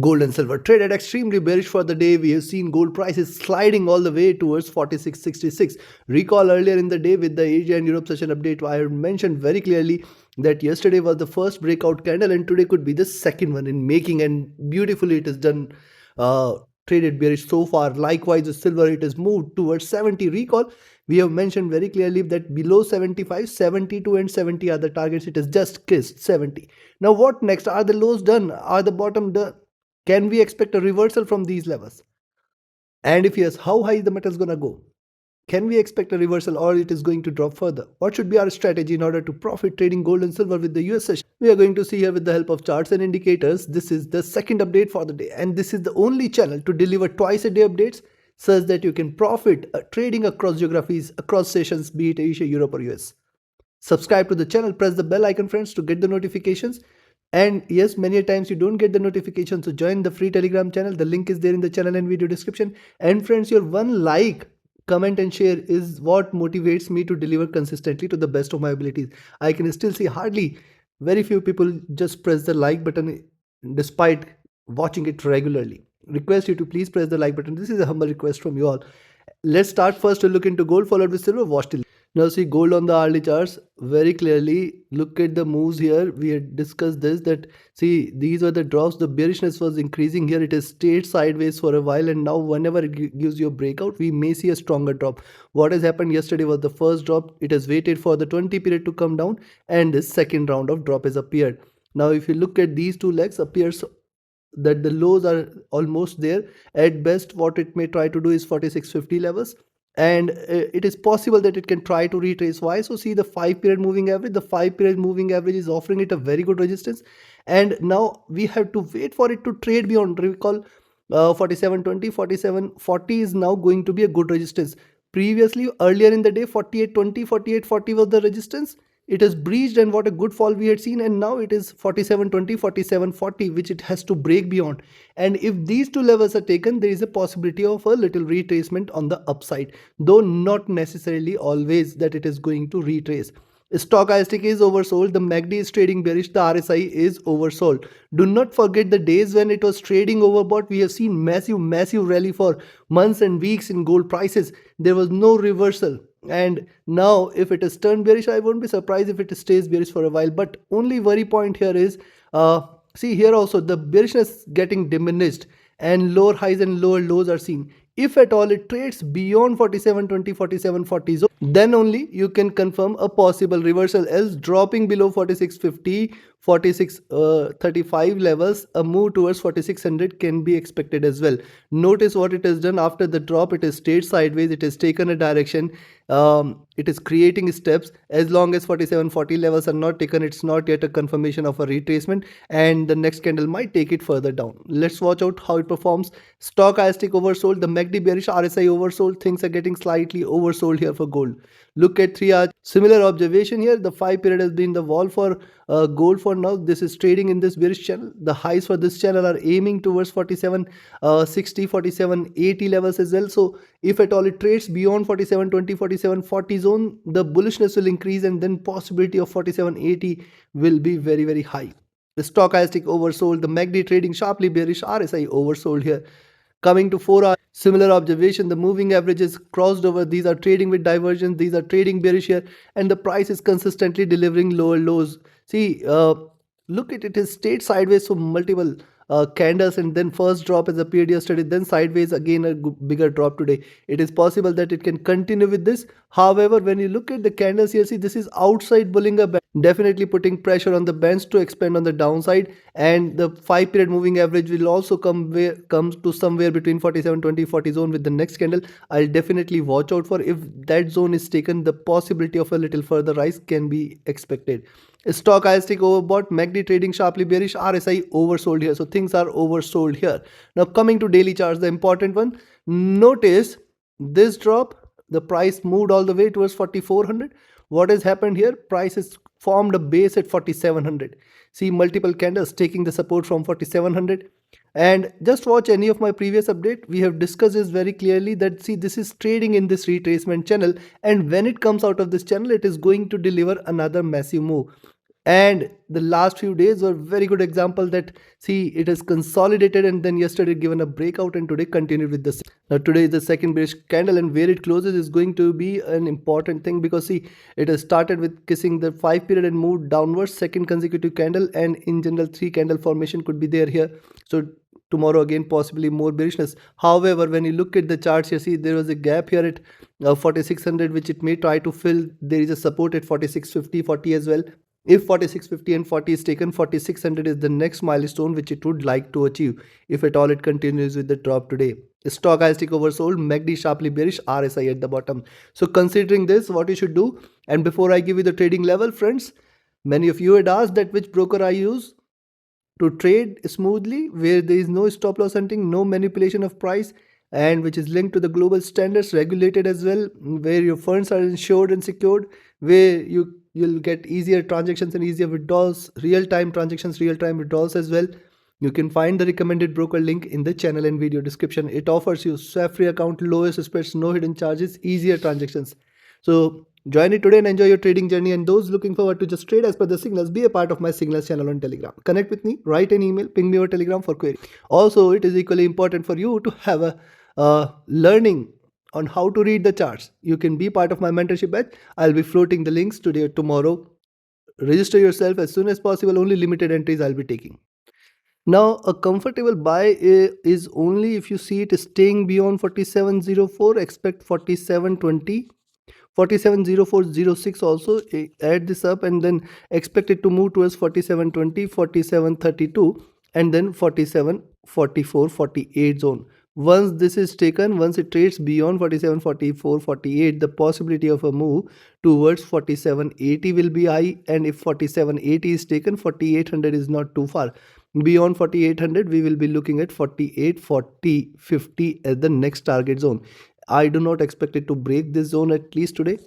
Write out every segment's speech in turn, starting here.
Gold and silver traded extremely bearish for the day. We have seen gold prices sliding all the way towards 46.66. Recall earlier in the day with the Asia and Europe session update, I had mentioned very clearly that yesterday was the first breakout candle and today could be the second one in making, and beautifully it is done. Traded bearish so far. Likewise, the silver, it has moved towards 70. Recall, we have mentioned very clearly that below 75, 72 and 70 are the targets. It has just kissed 70. Now what next? Are the lows done? Are the bottom done? Can we expect a reversal from these levels? And if yes, how high is the metals gonna go? Can we expect a reversal or it is going to drop further? What should be our strategy in order to profit trading gold and silver with the US session? We are going to see here with the help of charts and indicators. This is the second update for the day, and this is the only channel to deliver twice a day updates such that you can profit trading across geographies, across sessions, be it Asia, Europe or US. Subscribe to the channel, press the bell icon friends to get the notifications. And yes, many times you don't get the notification, so join the free Telegram channel. The link is there in the channel and video description. And friends, your one like, comment and share is what motivates me to deliver consistently to the best of my abilities. I can still see hardly very few people just press the like button despite watching it regularly. Request you to please press the like button. This is a humble request from you all. Let's start first to look into gold followed with silver. Watch till now. See gold on the hourly charts very clearly. Look at the moves here. We had discussed this, that see these were the drops. The bearishness was increasing here. It has stayed sideways for a while, and now whenever it gives you a breakout, we may see a stronger drop. What has happened yesterday was the first drop. It has waited for the 20 period to come down, and this second round of drop has appeared. Now if you look at these two legs, appears that the lows are almost there. At best what it may try to do is 46.50 levels, and it is possible that it can try to retrace. Why? So see the 5 period moving average. The 5 period moving average is offering it a very good resistance, and now we have to wait for it to trade beyond. Recall 47.20, 47.40 is now going to be a good resistance. Previously earlier in the day 48.20, 48.40 was the resistance. It has breached, and what a good fall we had seen, and now it is 47.20, 47.40, which it has to break beyond. And if these two levels are taken, there is a possibility of a little retracement on the upside, though not necessarily always that it is going to retrace. Stochastic is oversold, the MACD is trading bearish, the RSI is oversold. Do not forget the days when it was trading overbought. We have seen massive rally for months and weeks in gold prices. There was no reversal, and now if it is turned bearish, I won't be surprised if it stays bearish for a while. But only worry point here is see here also the bearishness getting diminished, and lower highs and lower lows are seen. If at all it trades beyond 47.20, 47.40 zone, then only you can confirm a possible reversal. Else dropping below 46.50, 46.35 levels, a move towards 4600 can be expected as well. Notice what it has done after the drop. It has stayed sideways, it has taken a direction, it is creating steps. As long as 47.40 levels are not taken, it's not yet a confirmation of a retracement, and the next candle might take it further down. Let's watch out how it performs. Stochastic oversold, the MACD bearish, RSI oversold. Things are getting slightly oversold here for gold. Look at 3 hours. Similar observation here. The 5 period has been the wall for gold for now. This is trading in this bearish channel. The highs for this channel are aiming towards 47.60, 47.80 levels as well. So if at all it trades beyond 47.20, 47.40 zone, the bullishness will increase, and then possibility of 47.80 will be very high. The stochastic oversold, the MACD trading sharply bearish, RSI oversold here. Coming to 4 hours, similar observation. The moving averages crossed over. These are trading with divergence. These are trading bearish here, and the price is consistently delivering lower lows. See, look at it. It has stayed sideways for multiple candles, and then first drop has appeared yesterday, then sideways again a bigger drop today. It is possible that it can continue with this. However, when you look at the candles here, see this is outside bulling a band, definitely putting pressure on the bands to expand on the downside, and the 5 period moving average will also comes to somewhere between 47.20, 40 zone with the next candle. I'll definitely watch out for. If that zone is taken, the possibility of a little further rise can be expected. Stochastic overbought, MACD trading sharply bearish, RSI oversold here. So things are oversold here. Now coming to daily charts, the important one. Notice this drop, the price moved all the way towards 4400. What has happened here? Price has formed a base at 4700. See multiple candles taking the support from 4700. And just watch any of my previous update. We have discussed this very clearly, that see this is trading in this retracement channel, and when it comes out of this channel, it is going to deliver another massive move. And the last few days were very good example that, see, it has consolidated and then yesterday given a breakout and today continued with the. Now today is the second bearish candle and where it closes is going to be an important thing, because see, it has started with kissing the 5 period and moved downwards, second consecutive candle, and in general 3 candle formation could be there here. So tomorrow again possibly more bearishness. However, when you look at the charts, you see there was a gap here at 4600 which it may try to fill. There is a support at 4650, 40 as well. If 4650 and 40 is taken, 4600 is the next milestone which it would like to achieve if at all it continues with the drop today. Stochastic oversold, MACD sharply bearish, RSI at the bottom. So considering this, what you should do, and before I give you the trading level, friends, many of you had asked that which broker I use to trade smoothly, where there is no stop loss hunting, no manipulation of price, and which is linked to the global standards, regulated as well, where your funds are insured and secured, where you'll get easier transactions and easier withdrawals, real-time transactions, real-time withdrawals as well. You can find the recommended broker link in the channel and video description. It offers you swap-free account, lowest spreads, no hidden charges, easier transactions. So join it today and enjoy your trading journey. And those looking forward to just trade as per the signals, be a part of my signals channel on Telegram. Connect with me, write an email, ping me over Telegram for query. Also, it is equally important for you to have a learning on how to read the charts. You can be part of my mentorship batch. I'll be floating the links today or tomorrow. Register yourself as soon as possible. Only limited entries I'll be taking. Now, a comfortable buy is only if you see it staying beyond 4704, expect 4720. 470406 also, add this up and then expect it to move towards 4720, 4732 and then 4744, 48 zone. Once this is taken, once it trades beyond 47, 44, 48, the possibility of a move towards 4780 will be high, and if 4780 is taken, 4800 is not too far. Beyond 4800 we will be looking at 48, 40, 50 as the next target zone. I do not expect it to break this zone at least today.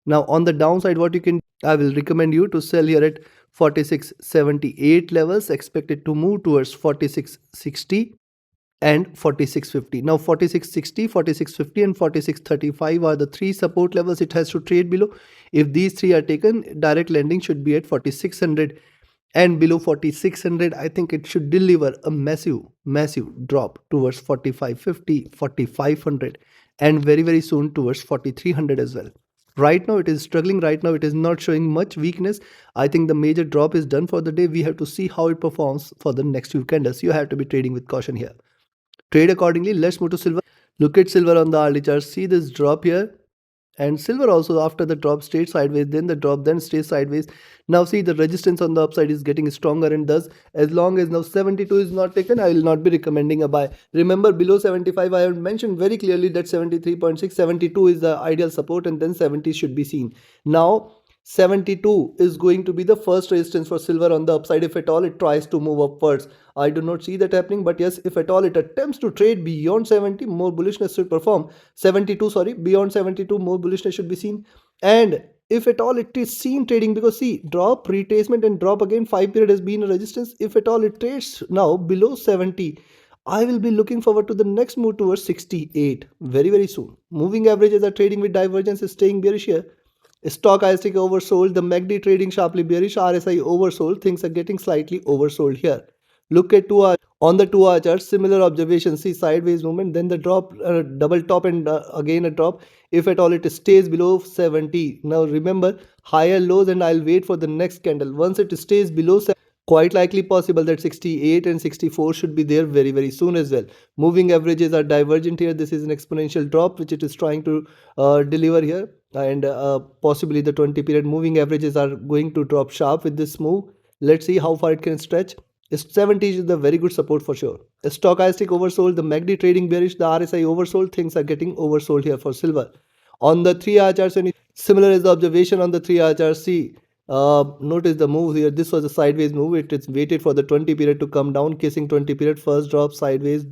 Now on the downside, what you can, I will recommend you to sell here at 4678 levels, expect it to move towards 4660 and 4650. Now 4660, 4650 and 4635 are the three support levels it has to trade below. If these three are taken, direct lending should be at 4600, and below 4600 I think it should deliver a massive drop towards 4550, 4500 and very soon towards 4300 as well. Right now it is struggling, right now it is not showing much weakness. I think the major drop is done for the day. We have to see how it performs for the next few candles. You have to be trading with caution here. Trade accordingly. Let's move to silver. Look at silver on the hourly chart. See this drop here, and silver also after the drop stayed sideways, then the drop, then stays sideways. Now see, the resistance on the upside is getting stronger, and thus as long as now 72 is not taken, I will not be recommending a buy. Remember, below 75 I have mentioned very clearly that 73.6, 72 is the ideal support, and then 70 should be seen. Now 72 is going to be the first resistance for silver on the upside if at all it tries to move upwards. I do not see that happening, but yes, if at all it attempts to trade beyond 70, more bullishness should perform. 72, sorry, beyond 72, more bullishness should be seen. And if at all it is seen trading, because see, drop, retracement and drop again, 5 period has been a resistance. If at all it trades now below 70, I will be looking forward to the next move towards 68 very soon. Moving averages are trading with divergence, is staying bearish here. Stochastic oversold, the MACD trading sharply bearish, RSI oversold, things are getting slightly oversold here. Look at 2 hour, on the 2 hour chart, similar observation. See, sideways movement, then the drop, double top and again a drop. If at all it stays below 70. Now remember, higher lows, and I'll wait for the next candle. Once it stays below 70, quite likely possible that 68 and 64 should be there very soon as well. Moving averages are divergent here. This is an exponential drop which it is trying to deliver here, and possibly the 20 period moving averages are going to drop sharp with this move. Let's see how far it can stretch. 70 is the very good support for sure. Stochastic oversold, the MACD trading bearish, the RSI oversold, things are getting oversold here for silver. On the 3 hour chart, similar as the observation on the 3 hour chart. See, notice the move here. This was a sideways move. It is waited for the 20 period to come down, kissing 20 period, first drop sideways,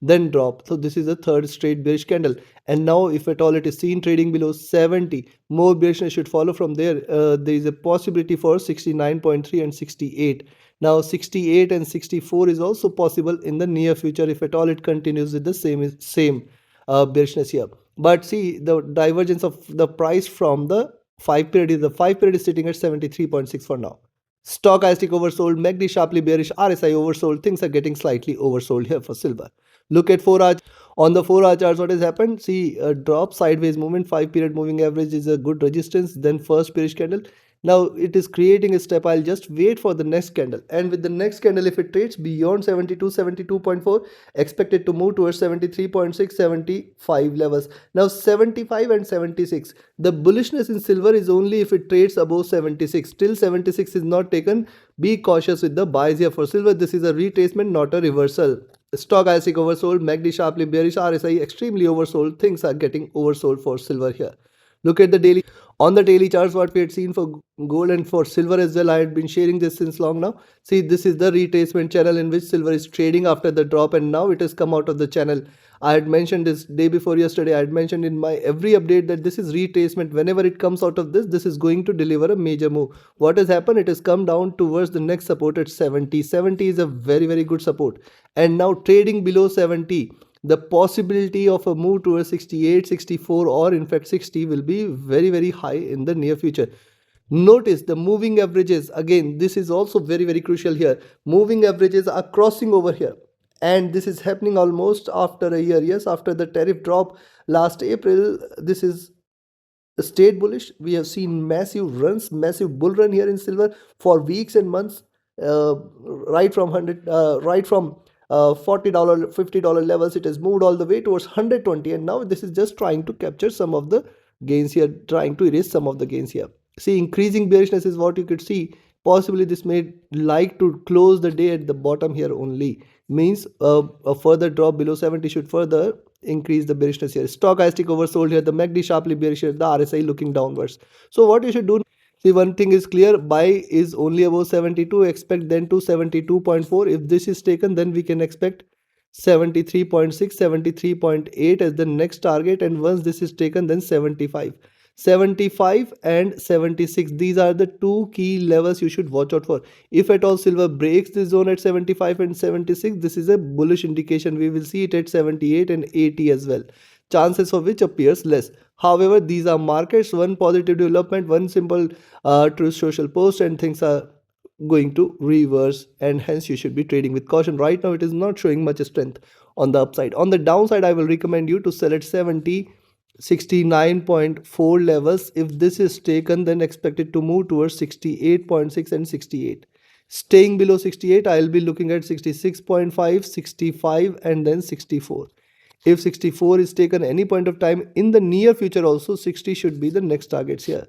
then drop. So this is a third straight bearish candle, and now if at all it is seen trading below 70, more bearishness should follow from there. There is a possibility for 69.3 and 68. Now 68 and 64 is also possible in the near future if at all it continues with the same bearishness here. But see, the divergence of the price from the 5 period is the 5 period is sitting at 73.6 for now. Stochastic oversold, MACD sharply bearish, RSI oversold. Things are getting slightly oversold here for silver. Look at 4 hour. On the 4 hour charts, what has happened? See a drop, sideways movement. 5 period moving average is a good resistance. Then first bearish candle. Now it is creating a step. I'll just wait for the next candle. And with the next candle, if it trades beyond 72, 72.4, expect it to move towards 73.6, 75 levels. Now 75 and 76. The bullishness in silver is only if it trades above 76. Till 76 is not taken, be cautious with the buys here for silver. This is a retracement, not a reversal. Stochastic oversold, MACD sharply bearish, RSI extremely oversold. Things are getting oversold for silver here. Look at the daily. On the daily charts, what we had seen for gold and for silver as well, I had been sharing this since long now. See, this is the retracement channel in which silver is trading after the drop, and now it has come out of the channel. I had mentioned this day before yesterday. I had mentioned in my every update that this is retracement. Whenever it comes out of this is going to deliver a major move. What has happened? It has come down towards the next support at 70. 70 is a very, very good support. And now trading below 70, the possibility of a move towards 68, 64, or in fact 60 will be very, very high in the near future. Notice the moving averages. Again, this is also very, very crucial here. Moving averages are crossing over here. And this is happening almost after a year. Yes, after the tariff drop last April, this is stayed bullish. We have seen massive runs, massive bull run here in silver for weeks and months, right from 100, right from $40, $50 levels. It has moved all the way towards 120, and now this is just trying to capture some of the gains here, trying to erase some of the gains here. See, increasing bearishness is what you could see. Possibly this may like to close the day at the bottom here only. Means a further drop below 70 should further increase the bearishness here. Stochastic oversold here, the MACD sharply bearish here, the RSI looking downwards. So what you should do, see, one thing is clear, buy is only above 72, expect then to 72.4. If this is taken, then we can expect 73.6, 73.8 as the next target, and once this is taken, then 75. 75 and 76, these are the two key levels you should watch out for. If at all silver breaks this zone at 75 and 76, this is a bullish indication. We will see it at 78 and 80 as well, chances of which appears less. However, these are markets. One positive development, one simple truth social post, and things are going to reverse, and hence you should be trading with caution. Right now it is not showing much strength on the upside. On the downside, I will recommend you to sell at 70, 69.4 levels. If this is taken, then expect it to move towards 68.6 and 68. Staying below 68, I'll be looking at 66.5, 65, and then 64. If 64 is taken any point of time in the near future also, 60 should be the next targets here.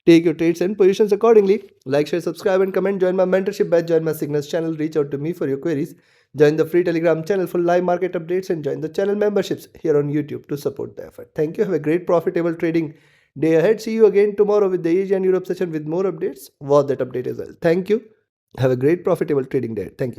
Take your trades and positions accordingly. Like, share, subscribe, and comment. Join my mentorship batch, join my signals channel, reach out to me for your queries. Join the free Telegram channel for live market updates, and join the channel memberships here on YouTube to support the effort. Thank you. Have a great profitable trading day ahead. See you again tomorrow with the Asia and Europe session with more updates. Watch that update as well. Thank you. Have a great profitable trading day. Thank you.